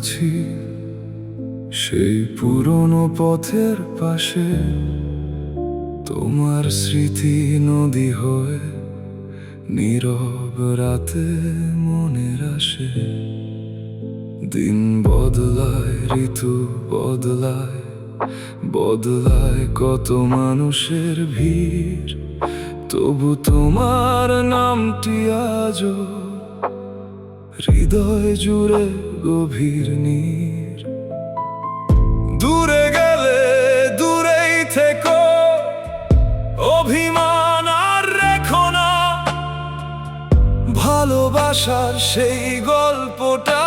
আছি সেই পুরনো পথের পাশে, তোমার স্মৃতি নদী হয়ে নীরব রাতে মনের আসে। দিন বদলায়, ঋতু বদলায়, বদলায় কত মানুষের ভিড়, তবু তোমার নামটি আজও হৃদয় জুড়ে গভীর নীর। দূরে গেলে দূরেই থেকো, অভিমান আর রেখো না, ভালোবাসার সেই গল্পটা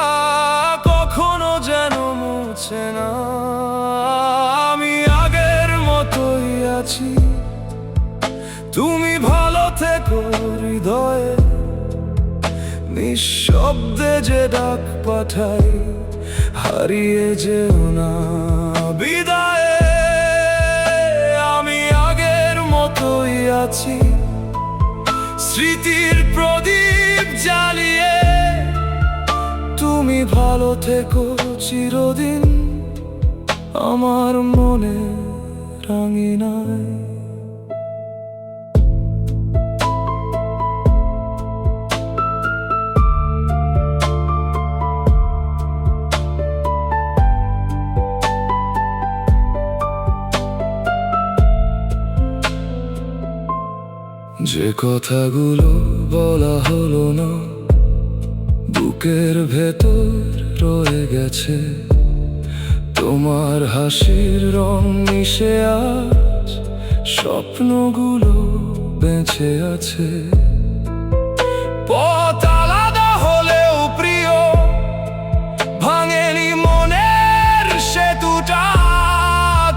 কখনো যেন মুছে না। আমি আগের মতোই আছি, তুমি ভালো থেকো হৃদয়ে, নিঃশব্দে যে ডাক পাঠাই, হারিয়ে যেও না বিদায়ে। আমি আগের মতোই আছি, স্মৃতির প্রদীপ জ্বালিয়ে, তুমি ভালো থেকো চিরদিন আমার মনে রাঙিনায়। যে কথাগুলো বলা হলো না, বুকের ভেতর রয়ে গেছে, তোমার হাসির রং মিশে আজ স্বপ্নগুলো বেঁচে আছে। পথ আলাদা হলেও প্রিয়, ভাঙেনি মনের সেতুটা,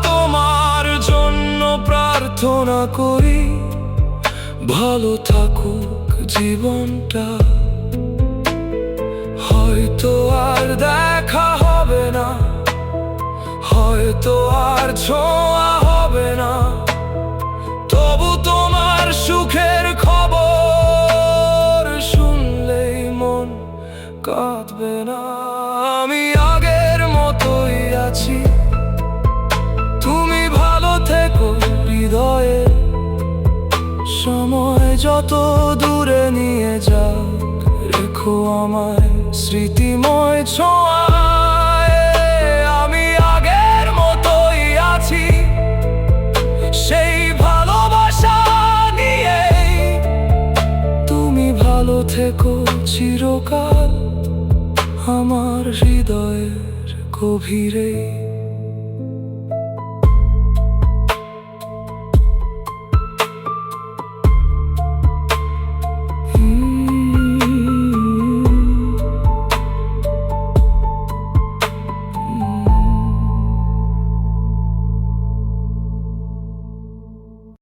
তোমার জন্য প্রার্থনা করি, ভালো থাকুক জীবনটা। হয়তো আর দেখা হবে না, হয়তো আর ছোঁয়া হবে না, তবু তোমার সুখের খবর শুনলেই মন কাঁদবে না। আমি আগের মতোই আছি, তুমি ভালো থেকো হৃদয়ে, সময় যত দূরে নিয়ে যাক, রেখো আমায় স্মৃতিময় ছোঁয়ায়। আমি আগের মতোই আছি, সেই ভালোবাসা নিয়ে, তুমি ভালো থেকো চিরকাল আমার হৃদয়ের গভীরে।